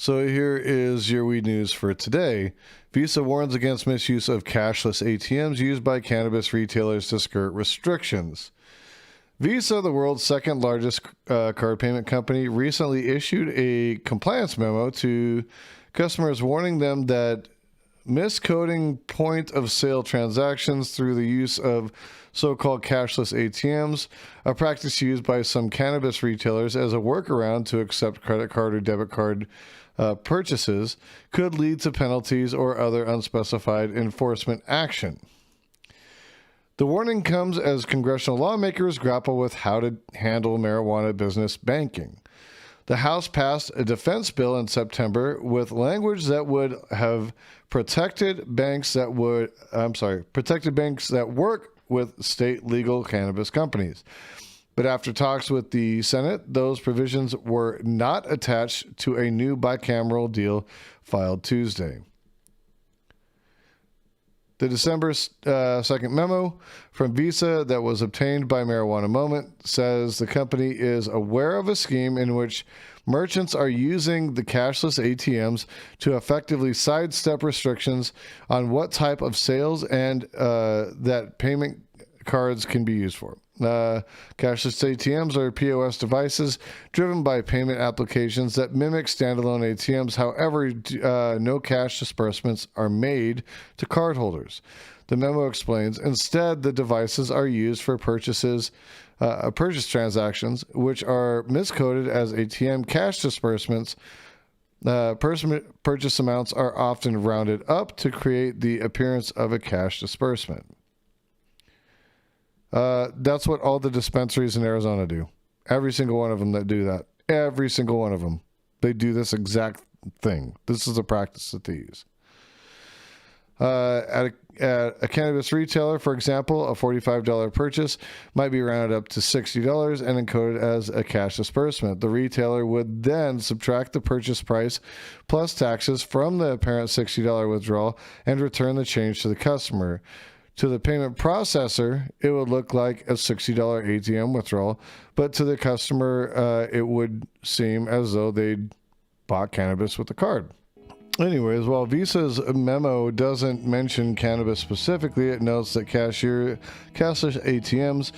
So here is your weed news for today. Visa warns against misuse of cashless ATMs used by cannabis retailers to skirt restrictions. Visa, the world's second largest card payment company, recently issued a compliance memo to customers warning them that miscoding point-of-sale transactions through the use of so-called cashless ATMs, a practice used by some cannabis retailers as a workaround to accept credit card or debit card purchases, could lead to penalties or other unspecified enforcement action. The warning comes as congressional lawmakers grapple with how to handle marijuana business banking. The House passed a defense bill in September with language that would have protected banks that work with state legal cannabis companies. But after talks with the Senate, those provisions were not attached to a new bicameral deal filed Tuesday. The December 2nd memo from Visa that was obtained by Marijuana Moment says the company is aware of a scheme in which merchants are using the cashless ATMs to effectively sidestep restrictions on what type of sales and that payment cards can be used for. Cashless ATMs are POS devices driven by payment applications that mimic standalone ATMs. However, no cash disbursements are made to cardholders. The memo explains, instead, the devices are used for purchase transactions, which are miscoded as ATM cash disbursements. Purchase amounts are often rounded up to create the appearance of a cash disbursement. That's what all the dispensaries in Arizona do. Every single one of them that do that. Every single one of them. They do this exact thing. This is a practice that they use. At a cannabis retailer, for example, a $45 purchase might be rounded up to $60 and encoded as a cash disbursement. The retailer would then subtract the purchase price plus taxes from the apparent $60 withdrawal and return the change to the customer. To the payment processor, it would look like a $60 ATM withdrawal, but to the customer, it would seem as though they'd bought cannabis with the card. Anyways, while Visa's memo doesn't mention cannabis specifically, it notes that cashless ATMs,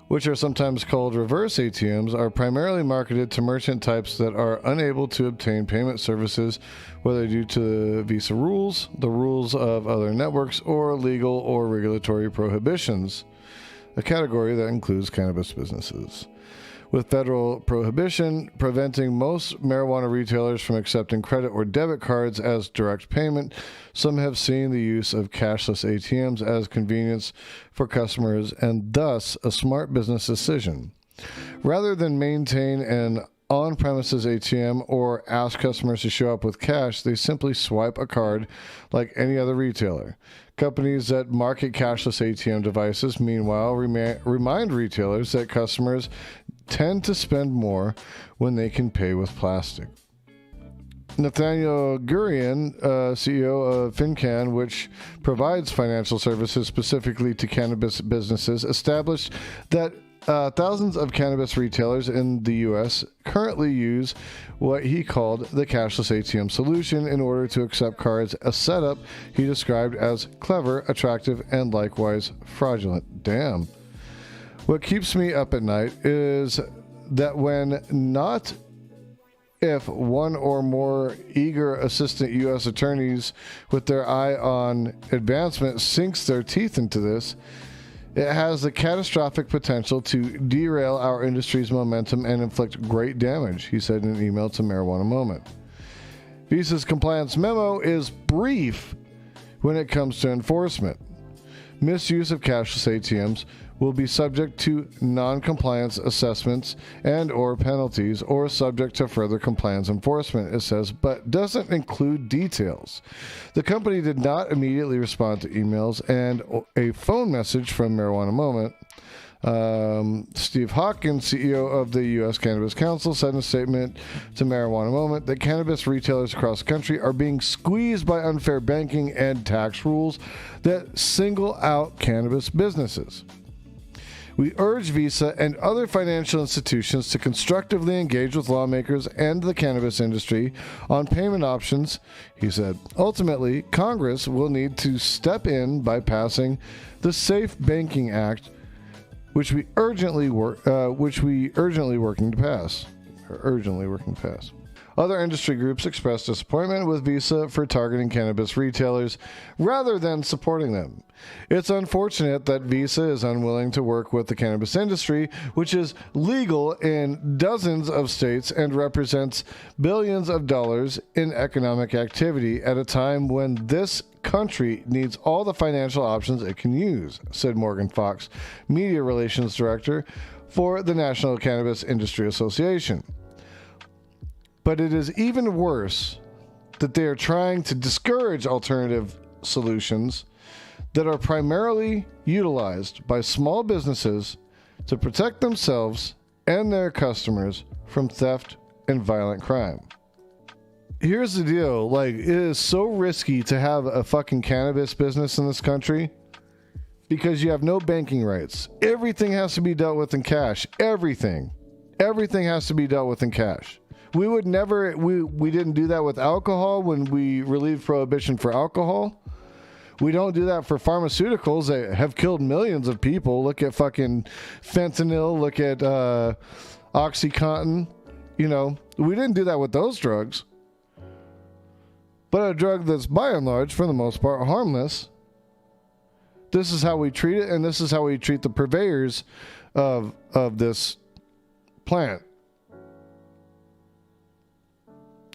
which are sometimes called reverse ATMs, are primarily marketed to merchant types that are unable to obtain payment services, whether due to Visa rules, the rules of other networks, or legal or regulatory prohibitions, a category that includes cannabis businesses. With federal prohibition preventing most marijuana retailers from accepting credit or debit cards as direct payment, some have seen the use of cashless ATMs as convenience for customers and thus a smart business decision. Rather than maintain an on-premises ATM or ask customers to show up with cash, they simply swipe a card like any other retailer. Companies that market cashless ATM devices, meanwhile, remind retailers that customers tend to spend more when they can pay with plastic. Nathaniel Gurian, CEO of FinCan, which provides financial services specifically to cannabis businesses, established that thousands of cannabis retailers in the U.S. currently use what he called the cashless ATM solution in order to accept cards, a setup he described as clever, attractive, and likewise fraudulent. Damn. What keeps me up at night is that when not if one or more eager assistant U.S. attorneys with their eye on advancement sinks their teeth into this, it has the catastrophic potential to derail our industry's momentum and inflict great damage, he said in an email to Marijuana Moment. Visa's compliance memo is brief when it comes to enforcement. Misuse of cashless ATMs will be subject to non-compliance assessments and or penalties or subject to further compliance enforcement, it says, but doesn't include details. The company did not immediately respond to emails and a phone message from Marijuana Moment. Steve Hawkins, CEO of the U.S. Cannabis Council, said in a statement to Marijuana Moment that cannabis retailers across the country are being squeezed by unfair banking and tax rules that single out cannabis businesses. We urge Visa and other financial institutions to constructively engage with lawmakers and the cannabis industry on payment options, he said. Ultimately, Congress will need to step in by passing the Safe Banking Act, which we urgently working to pass. Other industry groups expressed disappointment with Visa for targeting cannabis retailers rather than supporting them. It's unfortunate that Visa is unwilling to work with the cannabis industry, which is legal in dozens of states and represents billions of dollars in economic activity at a time when this country needs all the financial options it can use, said Morgan Fox, Media Relations Director for the National Cannabis Industry Association. But it is even worse that they are trying to discourage alternative solutions that are primarily utilized by small businesses to protect themselves and their customers from theft and violent crime. Here's the deal, like, it is so risky to have a fucking cannabis business in this country because you have no banking rights. Everything has to be dealt with in cash. Everything has to be dealt with in cash. We would never, we didn't do that with alcohol when we relieved prohibition for alcohol. We don't do that for pharmaceuticals that have killed millions of people. Look at fucking fentanyl, look at OxyContin. You know, we didn't do that with those drugs. But a drug that's by and large, for the most part, harmless. This is how we treat it, and this is how we treat the purveyors of this plant.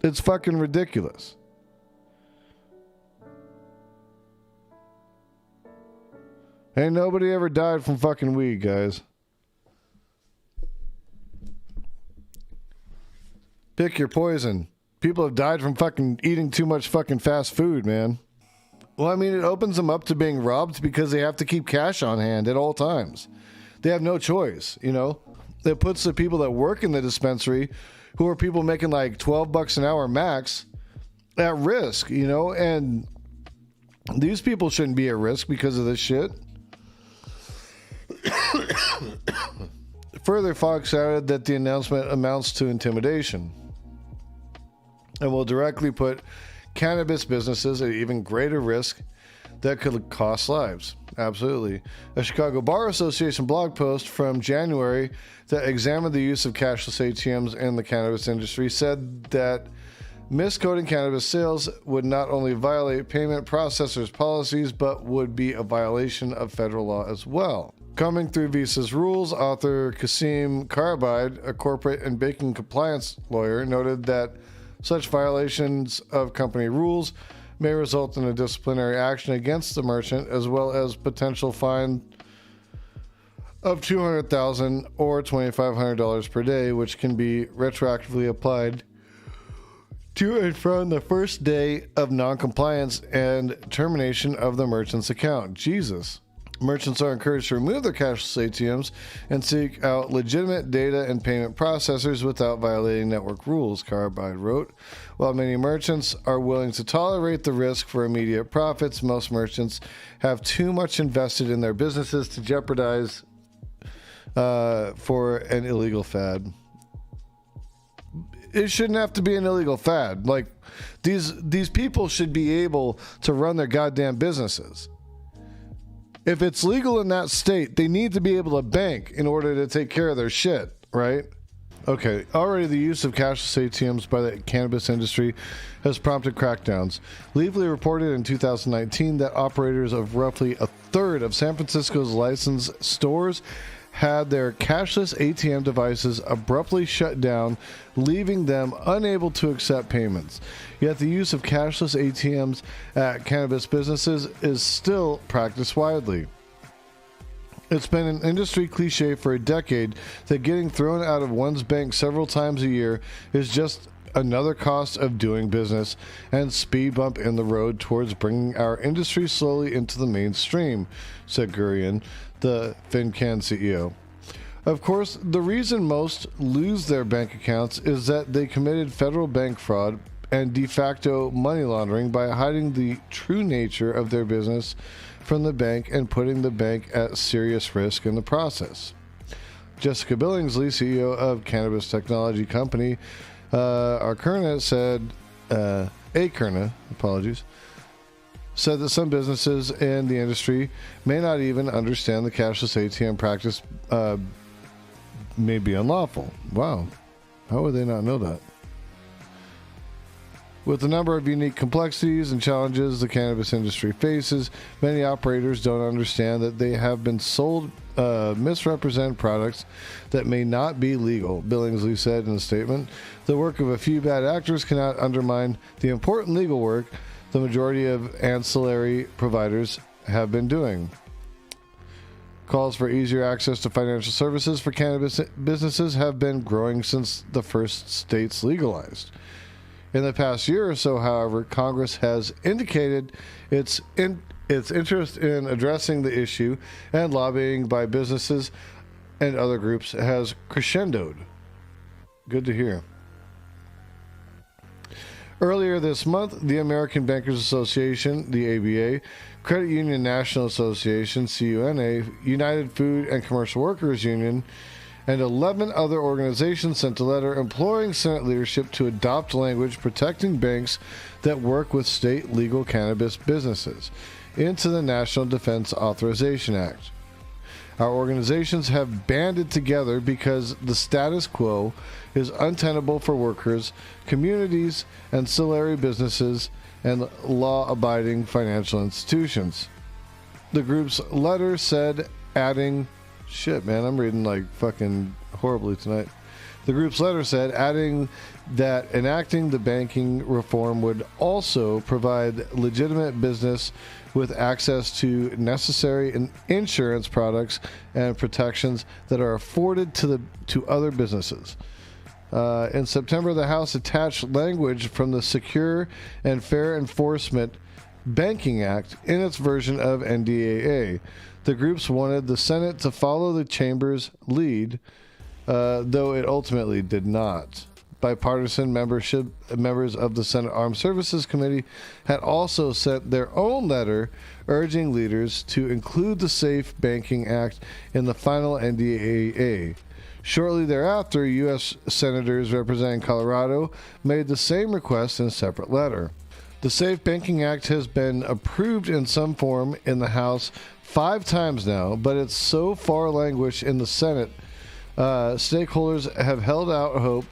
It's fucking ridiculous. Ain't nobody ever died from fucking weed, guys. Pick your poison. People have died from fucking eating too much fucking fast food, man. Well, I mean, it opens them up to being robbed because they have to keep cash on hand at all times. They have no choice, you know? It puts the people that work in the dispensary, who are people making like $12 an hour max, at risk, you know? And these people shouldn't be at risk because of this shit. Further, Fox added that the announcement amounts to intimidation and will directly put cannabis businesses at even greater risk that could cost lives. Absolutely. A Chicago Bar Association blog post from January that examined the use of cashless ATMs in the cannabis industry said that miscoding cannabis sales would not only violate payment processors' policies, but would be a violation of federal law as well. Coming through Visa's rules, author Kasim Karbide, a corporate and banking compliance lawyer, noted that such violations of company rules may result in a disciplinary action against the merchant, as well as potential fine of $200,000 or $2,500 per day, which can be retroactively applied to and from the first day of noncompliance and termination of the merchant's account. Jesus. Merchants are encouraged to remove their cashless ATMs and seek out legitimate data and payment processors without violating network rules, Carbide wrote. While many merchants are willing to tolerate the risk for immediate profits, most merchants have too much invested in their businesses to jeopardize for an illegal fad. It shouldn't have to be an illegal fad. Like, these people should be able to run their goddamn businesses. If it's legal in that state, they need to be able to bank in order to take care of their shit, right? Okay, already the use of cashless ATMs by the cannabis industry has prompted crackdowns. Leafly reported in 2019 that operators of roughly a third of San Francisco's licensed stores had their cashless ATM devices abruptly shut down, leaving them unable to accept payments. Yet the use of cashless ATMs at cannabis businesses is still practiced widely. It's been an industry cliche for a decade that getting thrown out of one's bank several times a year is just another cost of doing business and speed bump in the road towards bringing our industry slowly into the mainstream, said Gurian, the FinCan CEO. Of course, the reason most lose their bank accounts is that they committed federal bank fraud and de facto money laundering by hiding the true nature of their business from the bank and putting the bank at serious risk in the process. Jessica Billingsley, CEO of cannabis technology company Akerna, said that some businesses in the industry may not even understand the cashless ATM practice may be unlawful. Wow. How would they not know that? With the number of unique complexities and challenges the cannabis industry faces, many operators don't understand that they have been sold misrepresented products that may not be legal, Billingsley said in a statement. The work of a few bad actors cannot undermine the important legal work the majority of ancillary providers have been doing. Calls for easier access to financial services for cannabis businesses have been growing since the first states legalized. In the past year or so, however, Congress has indicated its interest in addressing the issue, and lobbying by businesses and other groups has crescendoed. Good to hear. Earlier this month, the American Bankers Association, the ABA, Credit Union National Association, CUNA, United Food and Commercial Workers Union, and 11 other organizations sent a letter imploring Senate leadership to adopt language protecting banks that work with state legal cannabis businesses into the National Defense Authorization Act. Our organizations have banded together because the status quo is untenable for workers, communities, ancillary businesses, and law-abiding financial institutions. The group's letter said, adding... Shit, man, I'm reading like fucking horribly tonight. The group's letter said, adding that enacting the banking reform would also provide legitimate business with access to necessary insurance products and protections that are afforded to other businesses. In September, the House attached language from the Secure and Fair Enforcement Banking Act in its version of NDAA. The groups wanted the Senate to follow the chamber's lead, though it ultimately did not. Bipartisan members of the Senate Armed Services Committee had also sent their own letter urging leaders to include the Safe Banking Act in the final NDAA. Shortly thereafter, U.S. senators representing Colorado made the same request in a separate letter. The Safe Banking Act has been approved in some form in the House 5 times now, but it's so far languished in the Senate. Stakeholders have held out hope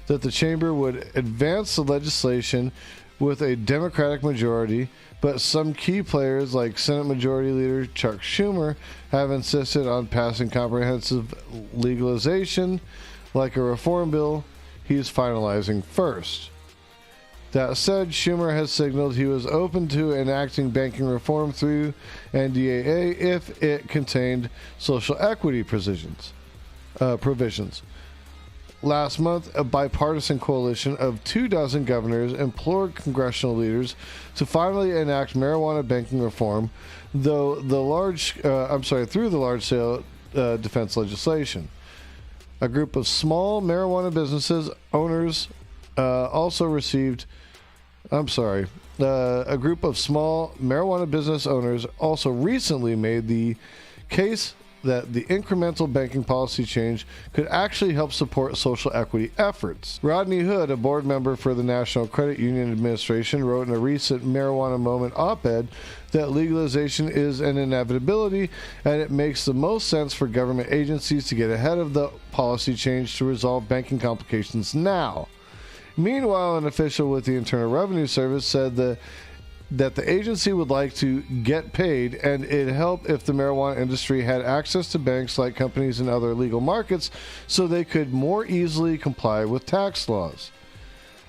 that the chamber would advance the legislation with a Democratic majority, but some key players like Senate Majority Leader Chuck Schumer have insisted on passing comprehensive legalization like a reform bill he's finalizing first. That said, Schumer has signaled he was open to enacting banking reform through NDAA if it contained social equity provisions. Last month, a bipartisan coalition of 24 governors implored congressional leaders to finally enact marijuana banking reform, through the large-scale defense legislation. A group of small marijuana businesses owners also received. A group of small marijuana business owners also recently made the case that the incremental banking policy change could actually help support social equity efforts. Rodney Hood, a board member for the National Credit Union Administration, wrote in a recent Marijuana Moment op-ed that legalization is an inevitability and it makes the most sense for government agencies to get ahead of the policy change to resolve banking complications now. Meanwhile, an official with the Internal Revenue Service said that the agency would like to get paid, and it'd help if the marijuana industry had access to banks like companies in other legal markets so they could more easily comply with tax laws.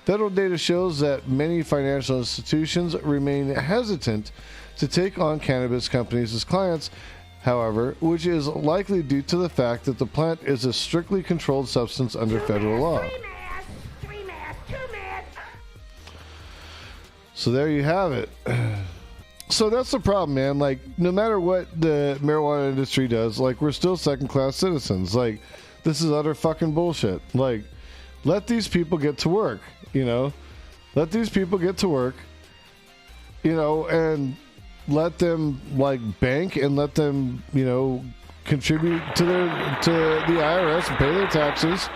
Federal data shows that many financial institutions remain hesitant to take on cannabis companies as clients, however, which is likely due to the fact that the plant is a strictly controlled substance under federal law. So there you have it. So that's the problem, man. Like, no matter what the marijuana industry does, like, we're still second-class citizens. Like, this is utter fucking bullshit. Like, let these people get to work, you know? Let these people get to work, you know, and let them like bank and let them, you know, contribute to the IRS and pay their taxes.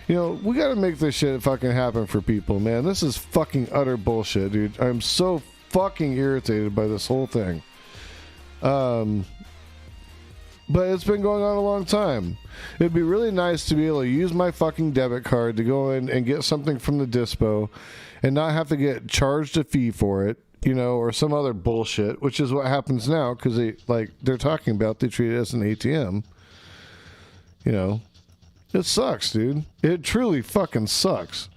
You know, we got to make this shit fucking happen for people, man. This is fucking utter bullshit, dude. I'm so fucking irritated by this whole thing. But it's been going on a long time. It'd be really nice to be able to use my fucking debit card to go in and get something from the dispo and not have to get charged a fee for it, you know, or some other bullshit, which is what happens now because they're talking about they treat it as an ATM. You know, it sucks, dude. It truly fucking sucks.